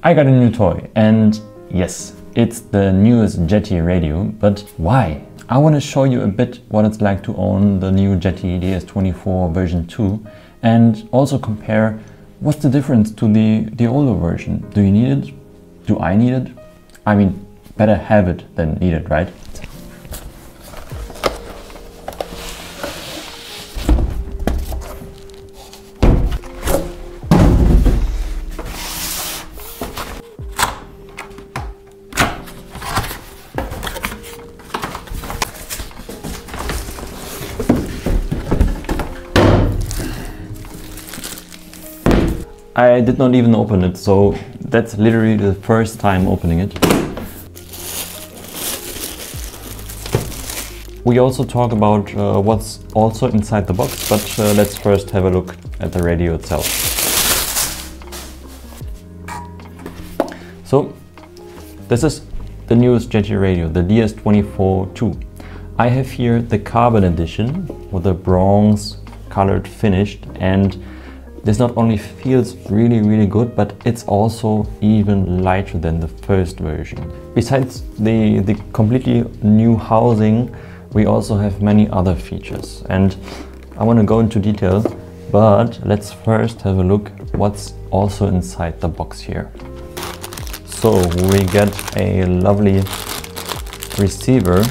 I got a new toy, and yes, it's the newest Jeti radio, but why? I want to show you a bit what it's like to own the new Jeti DS24 version 2 and also compare what's the difference to the older version. Do you need it? Do I need it? I mean, better have it than need it, right? I did not even open it, so that's literally the first time opening it. We also talk about what's also inside the box, but let's first have a look at the radio itself. So, this is the newest Jeti radio, the DS24 V2. I have here the carbon edition with a bronze colored finish, and this not only feels really good, but it's also even lighter than the first version. Besides the completely new housing, we also have many other features, and I want to go into detail, but let's first have a look what's also inside the box here. So we get a lovely receiver.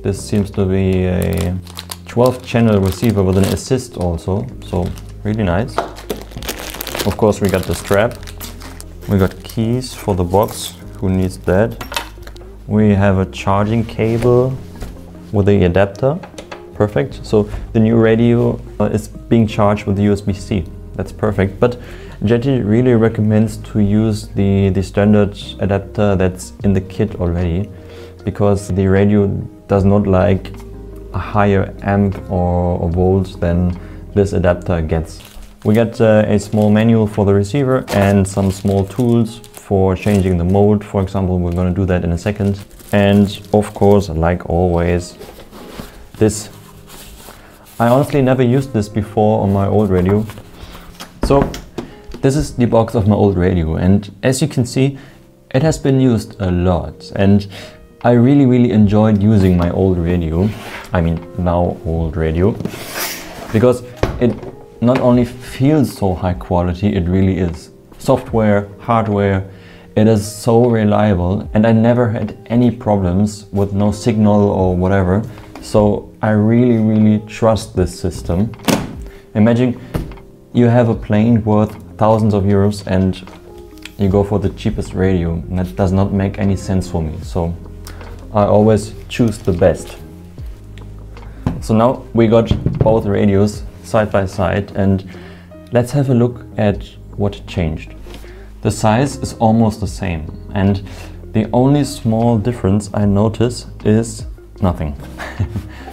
This seems to be a 12-channel receiver with an assist also, so really nice. Of course, we got the strap. We got keys for the box. Who needs that? We have a charging cable with the adapter. Perfect. So the new radio is being charged with USB-C. That's perfect. But Jeti really recommends to use the standard adapter that's in the kit already, because the radio does not like a higher amp or volts than this adapter gets. We get a small manual for the receiver and some small tools for changing the mode. For example, we're going to do that in a second. And of course, like always, this. I honestly never used this before on my old radio. So this is the box of my old radio, and as you can see, it has been used a lot, and I really enjoyed using my old radio. I mean, now old radio, because it not only feels so high quality, it really is. Software, hardware, it is so reliable, and I never had any problems with no signal or whatever. So I really trust this system. Imagine you have a plane worth thousands of euros and you go for the cheapest radio. That does not make any sense for me. So I always choose the best. So now we got both radios side by side, and let's have a look at what changed. The size is almost the same, and the only small difference I notice is nothing.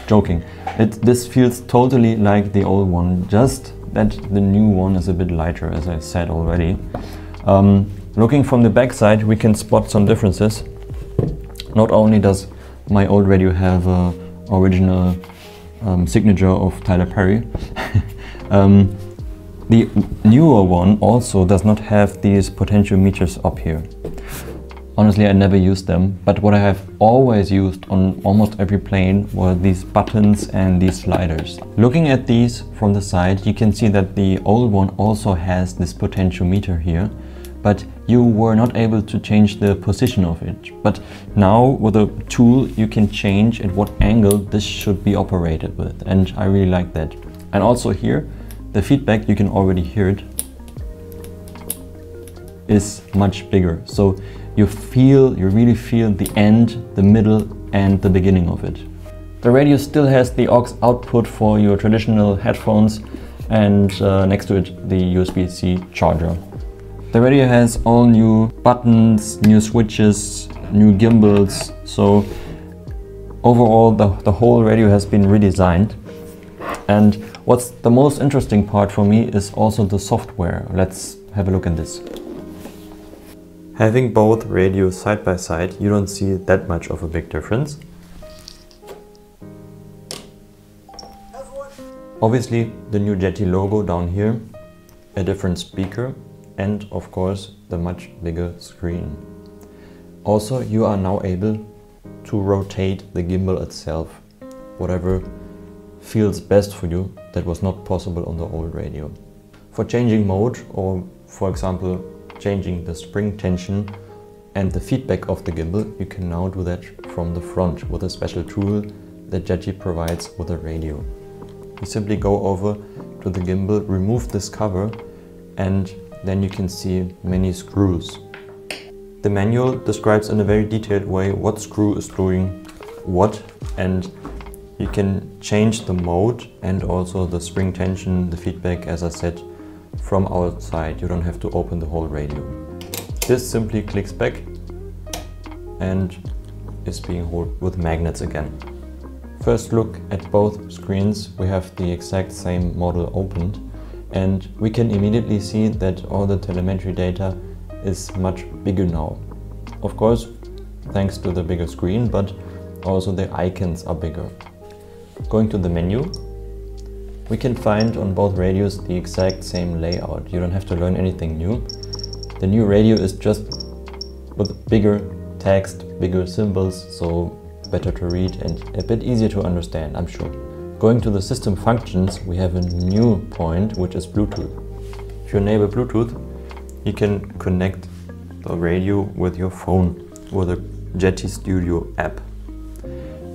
Joking. This feels totally like the old one, just that the new one is a bit lighter, as I said already. Looking from the back side, we can spot some differences. Not only does my old radio have an original signature of Tyler Perry, the newer one also does not have these potentiometers up here. Honestly, I never used them, but what I have always used on almost every plane were these buttons and these sliders. Looking at these from the side, you can see that the old one also has this potentiometer here, but you were not able to change the position of it. But now with a tool you can change at what angle this should be operated with, and I really like that. And also here, the feedback, you can already hear it, is much bigger. So you really feel the end, the middle and the beginning of it. The radio still has the aux output for your traditional headphones, and next to it the USB-C charger. The radio has all new buttons, new switches, new gimbals, so overall the whole radio has been redesigned. And what's the most interesting part for me is also the software. Let's have a look at this. Having both radios side by side, you don't see that much of a big difference. Obviously the new Jeti logo down here, a different speaker, and of course the much bigger screen. Also, you are now able to rotate the gimbal itself, whatever feels best for you. That was not possible on the old radio. For changing mode, or for example changing the spring tension and the feedback of the gimbal, you can now do that from the front with a special tool that Jeti provides with a radio. You simply go over to the gimbal, remove this cover, and then you can see many screws. The manual describes in a very detailed way what screw is doing what, and you can change the mode and also the spring tension, the feedback, as I said, from outside. You don't have to open the whole radio. This simply clicks back and is being held with magnets again. First look at both screens. We have the exact same model opened, and we can immediately see that all the telemetry data is much bigger now. Of course, thanks to the bigger screen, but also the icons are bigger. Going to the menu, we can find on both radios the exact same layout. You don't have to learn anything new. The new radio is just with bigger text, bigger symbols, so better to read and a bit easier to understand, I'm sure. Going to the system functions, we have a new point, which is Bluetooth. If you enable Bluetooth, you can connect the radio with your phone with a Jeti Studio app.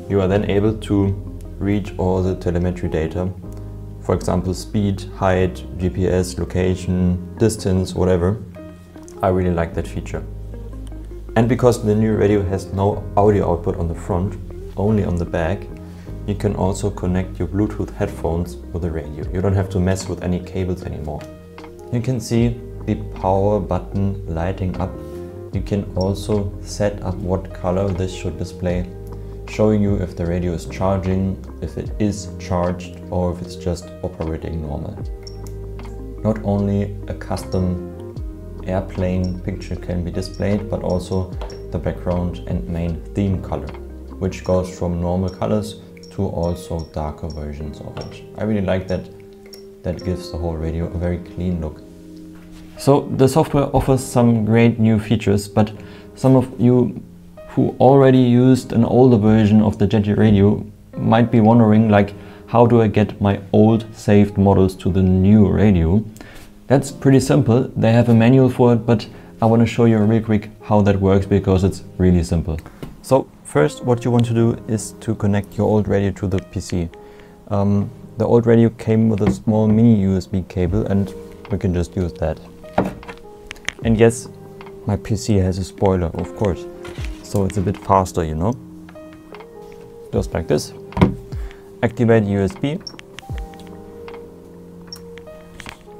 You are then able to read all the telemetry data, for example speed, height, GPS, location, distance, whatever. I really like that feature. And because the new radio has no audio output on the front, only on the back, you can also connect your Bluetooth headphones with the radio. You don't have to mess with any cables anymore. You can see the power button lighting up. You can also set up what color this should display, showing you if the radio is charging, if it is charged, or if it's just operating normal. Not only a custom airplane picture can be displayed, but also the background and main theme color, which goes from normal colors to also darker versions of it. I really like that. That gives the whole radio a very clean look. So the software offers some great new features, but some of you who already used an older version of the Jeti radio might be wondering, like, how do I get my old saved models to the new radio? That's pretty simple. They have a manual for it, but I want to show you real quick how that works because it's really simple. So first, what you want to do is to connect your old radio to the PC. The old radio came with a small mini USB cable, and we can just use that. And yes, my PC has a spoiler, of course, so it's a bit faster, you know. Just like this. Activate USB.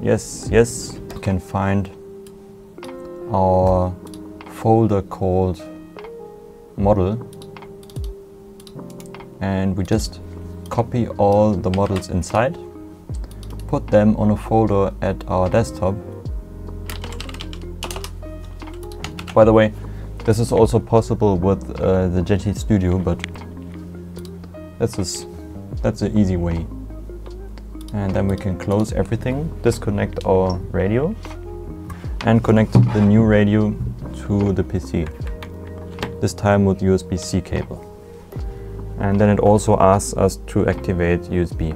Yes, you can find our folder called model, and we just copy all the models inside, put them on a folder at our desktop. By the way, this is also possible with the Jeti Studio, but that's an easy way. And then we can close everything, disconnect our radio, and connect the new radio to the PC, this time with USB-C cable. And then it also asks us to activate USB.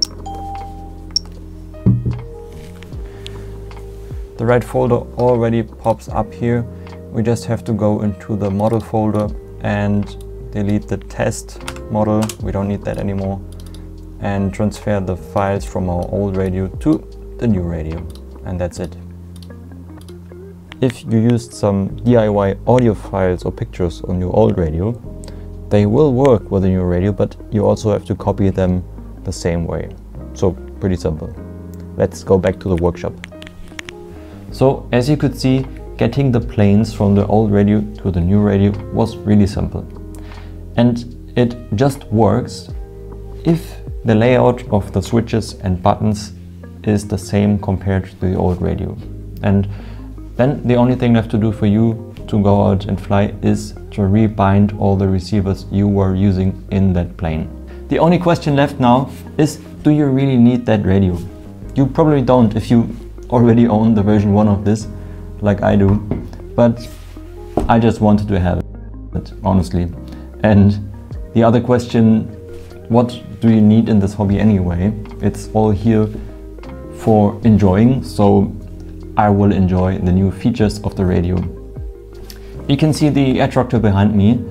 The right folder already pops up here. We just have to go into the model folder and delete the test model. We don't need that anymore. And transfer the files from our old radio to the new radio. And that's it. If you used some DIY audio files or pictures on your old radio, they will work with the new radio, but you also have to copy them the same way. So pretty simple. Let's go back to the workshop. So as you could see, getting the planes from the old radio to the new radio was really simple. And it just works if the layout of the switches and buttons is the same compared to the old radio. And then the only thing left to do for you to go out and fly is to rebind all the receivers you were using in that plane. The only question left now is, do you really need that radio? You probably don't if you already own the version 1 of this, like I do, but I just wanted to have it, honestly. And the other question, what do you need in this hobby anyway? It's all here for enjoying, so I will enjoy the new features of the radio. You can see the air tractor behind me.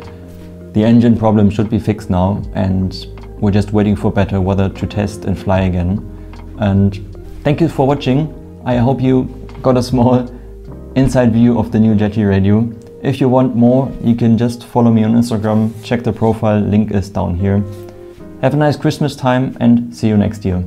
The engine problem should be fixed now, and we're just waiting for better weather to test and fly again. And thank you for watching. I hope you got a small inside view of the new Jeti radio. If you want more, you can just follow me on Instagram, check the profile, link is down here. Have a nice Christmas time and see you next year.